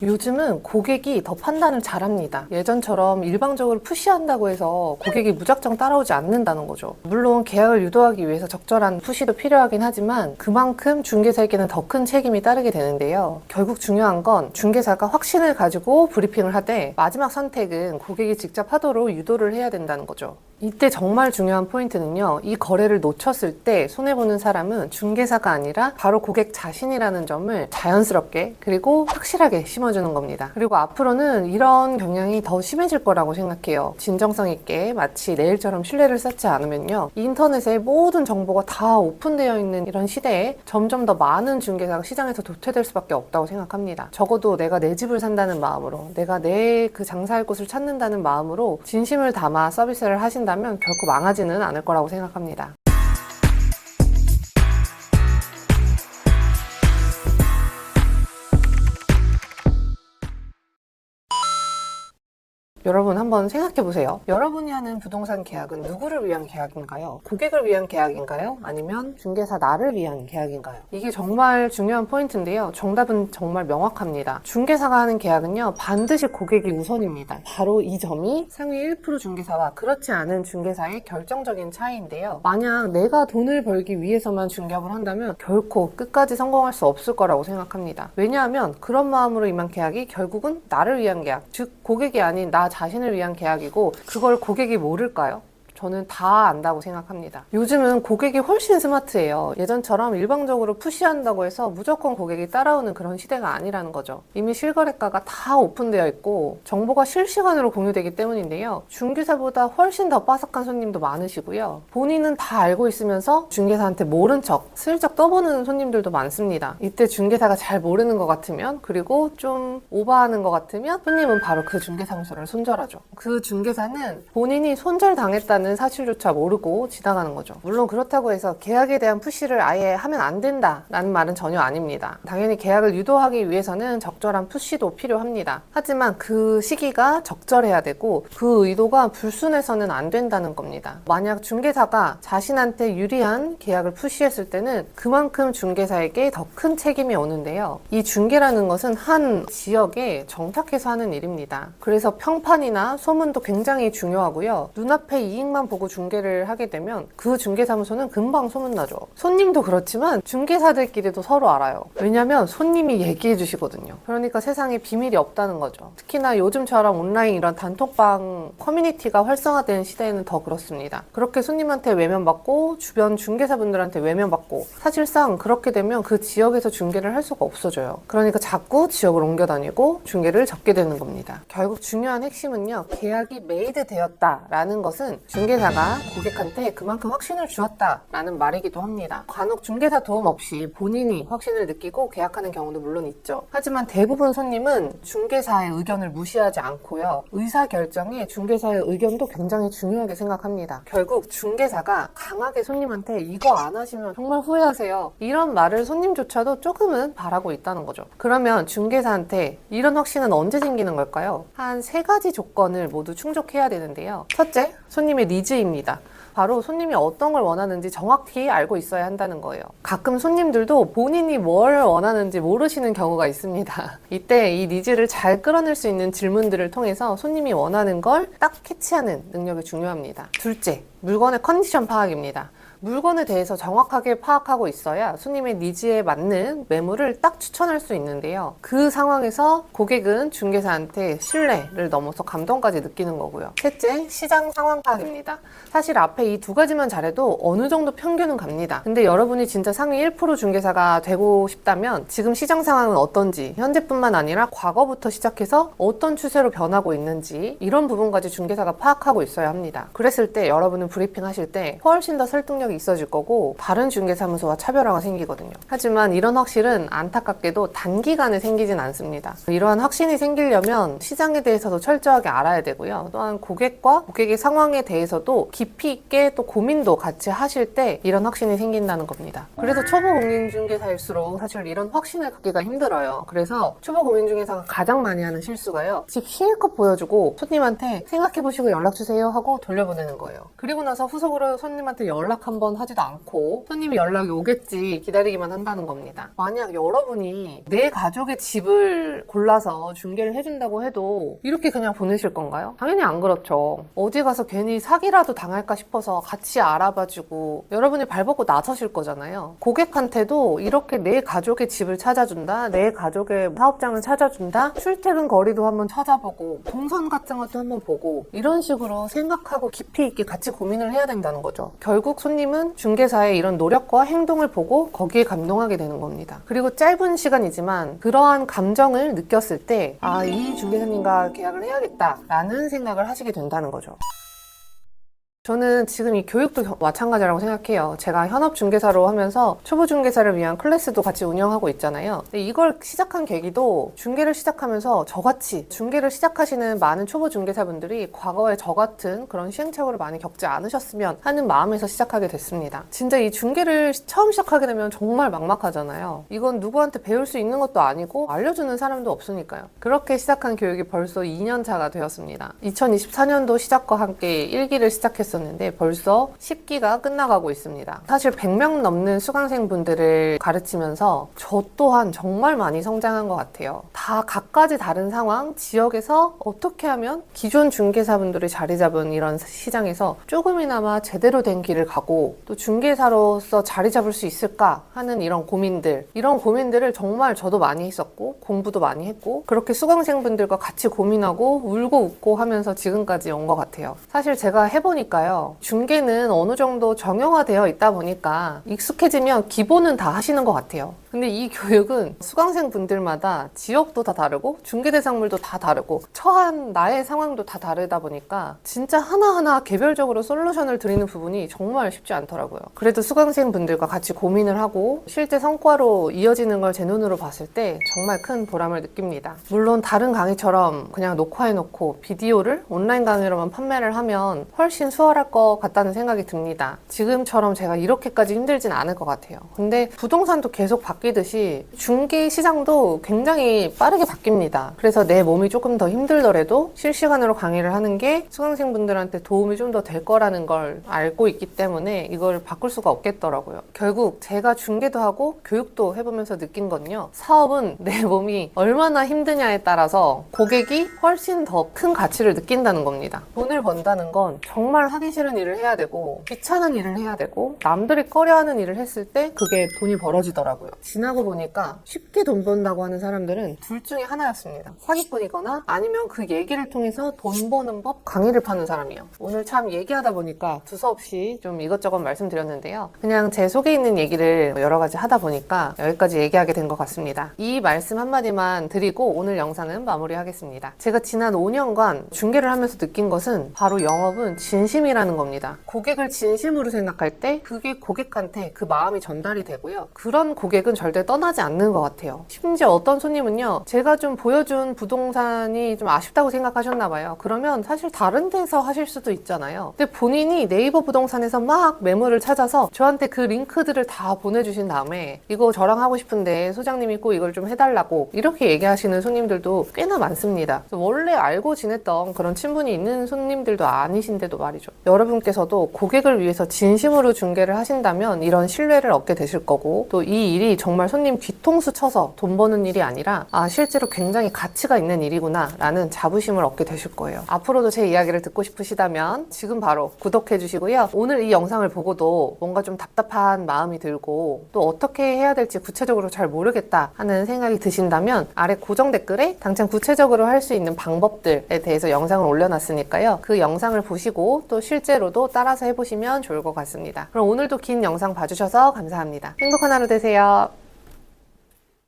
요즘은 고객이 더 판단을 잘합니다. 예전처럼 일방적으로 푸시한다고 해서 고객이 무작정 따라오지 않는다는 거죠. 물론 계약을 유도하기 위해서 적절한 푸시도 필요하긴 하지만 그만큼 중개사에게는 더 큰 책임이 따르게 되는데요. 결국 중요한 건 중개사가 확신을 가지고 브리핑을 하되 마지막 선택은 고객이 직접 하도록 유도를 해야 된다는 거죠. 이때 정말 중요한 포인트는요. 이 거래를 놓쳤을 때 손해보는 사람은 중개사가 아니라 바로 고객 자신이라는 점을 자연스럽게 그리고 확실하게 심어주는 겁니다. 그리고 앞으로는 이런 경향이 더 심해질 거라고 생각해요. 진정성 있게 마치 내일처럼 신뢰를 쌓지 않으면요. 인터넷에 모든 정보가 다 오픈되어 있는 이런 시대에 점점 더 많은 중개사가 시장에서 도태될 수밖에 없다고 생각합니다. 적어도 내가 내 집을 산다는 마음으로 내가 내 그 장사할 곳을 찾는다는 마음으로 진심을 담아 서비스를 하신다면 결코 망하지는 않을 거라고 생각합니다. 여러분 한번 생각해 보세요. 여러분이 하는 부동산 계약은 누구를 위한 계약인가요? 고객을 위한 계약인가요? 아니면 중개사 나를 위한 계약인가요? 이게 정말 중요한 포인트인데요. 정답은 정말 명확합니다. 중개사가 하는 계약은요, 반드시 고객이 우선입니다. 바로 이 점이 상위 1% 중개사와 그렇지 않은 중개사의 결정적인 차이인데요. 만약 내가 돈을 벌기 위해서만 중개업을 한다면 결코 끝까지 성공할 수 없을 거라고 생각합니다. 왜냐하면 그런 마음으로 임한 계약이 결국은 나를 위한 계약, 즉 고객이 아닌 나 자신을 위한 계약이고 그걸 고객이 모를까요? 저는 다 안다고 생각합니다. 요즘은 고객이 훨씬 스마트해요. 예전처럼 일방적으로 푸시한다고 해서 무조건 고객이 따라오는 그런 시대가 아니라는 거죠. 이미 실거래가가 다 오픈되어 있고 정보가 실시간으로 공유되기 때문인데요. 중개사보다 훨씬 더 빠삭한 손님도 많으시고요. 본인은 다 알고 있으면서 중개사한테 모른 척 슬쩍 떠보는 손님들도 많습니다. 이때 중개사가 잘 모르는 것 같으면 그리고 좀 오버하는 것 같으면 손님은 바로 그 중개사무소를 손절하죠. 그 중개사는 본인이 손절당했다는 사실조차 모르고 지나가는 거죠. 물론 그렇다고 해서 계약에 대한 푸시를 아예 하면 안 된다라는 말은 전혀 아닙니다. 당연히 계약을 유도하기 위해서는 적절한 푸시도 필요합니다. 하지만 그 시기가 적절해야 되고 그 의도가 불순해서는 안 된다는 겁니다. 만약 중개사가 자신한테 유리한 계약을 푸시했을 때는 그만큼 중개사에게 더 큰 책임이 오는데요. 이 중개라는 것은 한 지역에 정착해서 하는 일입니다. 그래서 평판이나 소문도 굉장히 중요하고요. 눈앞에 이익만 보고 중개를 하게 되면 그 중개사무소는 금방 소문나죠. 손님도 그렇지만 중개사들끼리도 서로 알아요. 왜냐면 손님이 얘기해 주시거든요. 그러니까 세상에 비밀이 없다는 거죠. 특히나 요즘처럼 온라인 이런 단톡방 커뮤니티가 활성화된 시대에는 더 그렇습니다. 그렇게 손님한테 외면받고 주변 중개사분들한테 외면받고 사실상 그렇게 되면 그 지역에서 중개를 할 수가 없어져요. 그러니까 자꾸 지역을 옮겨 다니고 중개를 접게 되는 겁니다. 결국 중요한 핵심은요. 계약이 메이드 되었다라는 것은 중개사가 고객한테 그만큼 확신을 주었다라는 말이기도 합니다. 간혹 중개사 도움 없이 본인이 확신을 느끼고 계약하는 경우도 물론 있죠. 하지만 대부분 손님은 중개사의 의견을 무시하지 않고요. 의사결정에 중개사의 의견도 굉장히 중요하게 생각합니다. 결국 중개사가 강하게 손님한테 이거 안 하시면 정말 후회하세요. 이런 말을 손님조차도 조금은 바라고 있다는 거죠. 그러면 중개사한테 이런 확신은 언제 생기는 걸까요? 한 3가지 조건을 모두 충족해야 되는데요. 첫째, 손님의 니즈입니다. 바로 손님이 어떤 걸 원하는지 정확히 알고 있어야 한다는 거예요. 가끔 손님들도 본인이 뭘 원하는지 모르시는 경우가 있습니다. 이때 이 니즈를 잘 끌어낼 수 있는 질문들을 통해서 손님이 원하는 걸 딱 캐치하는 능력이 중요합니다. 둘째, 물건의 컨디션 파악입니다. 물건에 대해서 정확하게 파악하고 있어야 손님의 니즈에 맞는 매물을 딱 추천할 수 있는데요. 그 상황에서 고객은 중개사한테 신뢰를 넘어서 감동까지 느끼는 거고요. 셋째, 시장 상황 파악입니다. 사실 앞에 이 2가지만 잘해도 어느 정도 평균은 갑니다. 근데 여러분이 진짜 상위 1% 중개사가 되고 싶다면 지금 시장 상황은 어떤지, 현재뿐만 아니라 과거부터 시작해서 어떤 추세로 변하고 있는지 이런 부분까지 중개사가 파악하고 있어야 합니다. 그랬을 때 여러분은 브리핑 하실 때 훨씬 더 설득력이 있어질 거고 다른 중개사무소와 차별화가 생기거든요. 하지만 이런 확실은 안타깝게도 단기간에 생기진 않습니다. 이러한 확신이 생기려면 시장에 대해서도 철저하게 알아야 되고요. 또한 고객과 고객의 상황에 대해서도 깊이 있게 또 고민도 같이 하실 때 이런 확신이 생긴다는 겁니다. 그래서 초보 공인중개사일수록 사실 이런 확신을 갖기가 힘들어요. 그래서 초보 공인중개사가 가장 많이 하는 실수가요. 집 실컷 보여주고 손님한테 생각해보시고 연락주세요 하고 돌려보내는 거예요. 그리고 나서 후속으로 손님한테 연락 한번 한번 하지도 않고 손님이 연락이 오겠지 기다리기만 한다는 겁니다. 만약 여러분이 내 가족의 집을 골라서 중개를 해준다고 해도 이렇게 그냥 보내실 건가요? 당연히 안 그렇죠. 어디 가서 괜히 사기라도 당할까 싶어서 같이 알아봐주고 여러분이 발벗고 나서실 거잖아요. 고객한테도 이렇게 내 가족의 집을 찾아준다, 내 가족의 사업장을 찾아준다, 출퇴근 거리도 한번 찾아보고 동선 같은 것도 한번 보고 이런 식으로 생각하고 깊이 있게 같이 고민을 해야 된다는 거죠. 결국 손님은 중개사의 이런 노력과 행동을 보고 거기에 감동하게 되는 겁니다. 그리고 짧은 시간이지만 그러한 감정을 느꼈을 때 아, 이 중개사님과 계약을 해야겠다라는 생각을 하시게 된다는 거죠. 저는 지금 이 교육도 마찬가지라고 생각해요. 제가 현업중개사로 하면서 초보중개사를 위한 클래스도 같이 운영하고 있잖아요. 근데 이걸 시작한 계기도 중개를 시작하면서 저같이 중개를 시작하시는 많은 초보중개사분들이 과거에 저 같은 그런 시행착오를 많이 겪지 않으셨으면 하는 마음에서 시작하게 됐습니다. 진짜 이 중개를 처음 시작하게 되면 정말 막막하잖아요. 이건 누구한테 배울 수 있는 것도 아니고 알려주는 사람도 없으니까요. 그렇게 시작한 교육이 벌써 2년 차가 되었습니다. 2024년도 시작과 함께 1기를 시작했었는데 벌써 10기가 끝나가고 있습니다. 사실 100명 넘는 수강생분들을 가르치면서 저 또한 정말 많이 성장한 것 같아요. 다 각가지 다른 상황, 지역에서 어떻게 하면 기존 중개사분들이 자리 잡은 이런 시장에서 조금이나마 제대로 된 길을 가고 또 중개사로서 자리 잡을 수 있을까 하는 이런 고민들을 정말 저도 많이 했었고 공부도 많이 했고 그렇게 수강생분들과 같이 고민하고 울고 웃고 하면서 지금까지 온 것 같아요. 사실 제가 해보니까 중개는 어느 정도 정형화되어 있다 보니까 익숙해지면 기본은 다 하시는 것 같아요. 근데 이 교육은 수강생분들마다 지역도 다 다르고 중개대상물도 다 다르고 처한 나의 상황도 다 다르다 보니까 진짜 하나하나 개별적으로 솔루션을 드리는 부분이 정말 쉽지 않더라고요. 그래도 수강생분들과 같이 고민을 하고 실제 성과로 이어지는 걸 제 눈으로 봤을 때 정말 큰 보람을 느낍니다. 물론 다른 강의처럼 그냥 녹화해놓고 비디오를 온라인 강의로만 판매를 하면 훨씬 수월할 것 같다는 생각이 듭니다. 지금처럼 제가 이렇게까지 힘들진 않을 것 같아요. 근데 부동산도 계속 바뀌듯이 중개 시장도 굉장히 빠르게 바뀝니다. 그래서 내 몸이 조금 더 힘들더라도 실시간으로 강의를 하는 게 수강생분들한테 도움이 좀 더 될 거라는 걸 알고 있기 때문에 이걸 바꿀 수가 없겠더라고요. 결국 제가 중개도 하고 교육도 해보면서 느낀 건요. 사업은 내 몸이 얼마나 힘드냐에 따라서 고객이 훨씬 더 큰 가치를 느낀다는 겁니다. 돈을 번다는 건 정말 하기 싫은 일을 해야 되고 귀찮은 일을 해야 되고 남들이 꺼려하는 일을 했을 때 그게 돈이 벌어지더라고요. 지나고 보니까 쉽게 돈 번다고 하는 사람들은 둘 중에 하나였습니다. 사기꾼이거나 아니면 그 얘기를 통해서 돈 버는 법 강의를 파는 사람이요. 오늘 참 얘기하다 보니까 두서없이 좀 이것저것 말씀드렸는데요. 그냥 제 속에 있는 얘기를 여러 가지 하다 보니까 여기까지 얘기하게 된 것 같습니다. 이 말씀 한마디만 드리고 오늘 영상은 마무리하겠습니다. 제가 지난 5년간 중개를 하면서 느낀 것은 바로 영업은 진심이라는 겁니다. 고객을 진심으로 생각할 때 그게 고객한테 그 마음이 전달이 되고요. 그런 고객은 절대 떠나지 않는 것 같아요. 심지어 어떤 손님은요. 제가 좀 보여준 부동산이 좀 아쉽다고 생각하셨나 봐요. 그러면 사실 다른 데서 하실 수도 있잖아요. 근데 본인이 네이버 부동산에서 막 매물을 찾아서 저한테 그 링크들을 다 보내주신 다음에 이거 저랑 하고 싶은데 소장님이 꼭 이걸 좀 해달라고 이렇게 얘기하시는 손님들도 꽤나 많습니다. 원래 알고 지냈던 그런 친분이 있는 손님들도 아니신데도 말이죠. 여러분께서도 고객을 위해서 진심으로 중개를 하신다면 이런 신뢰를 얻게 되실 거고 또 이 일이 정말 손님 뒤통수 쳐서 돈 버는 일이 아니라 실제로 굉장히 가치가 있는 일이구나 라는 자부심을 얻게 되실 거예요. 앞으로도 제 이야기를 듣고 싶으시다면 지금 바로 구독해 주시고요. 오늘 이 영상을 보고도 뭔가 좀 답답한 마음이 들고 또 어떻게 해야 될지 구체적으로 잘 모르겠다 하는 생각이 드신다면 아래 고정 댓글에 당장 구체적으로 할 수 있는 방법들에 대해서 영상을 올려놨으니까요. 그 영상을 보시고 또 실제로도 따라서 해보시면 좋을 것 같습니다. 그럼 오늘도 긴 영상 봐주셔서 감사합니다. 행복한 하루 되세요.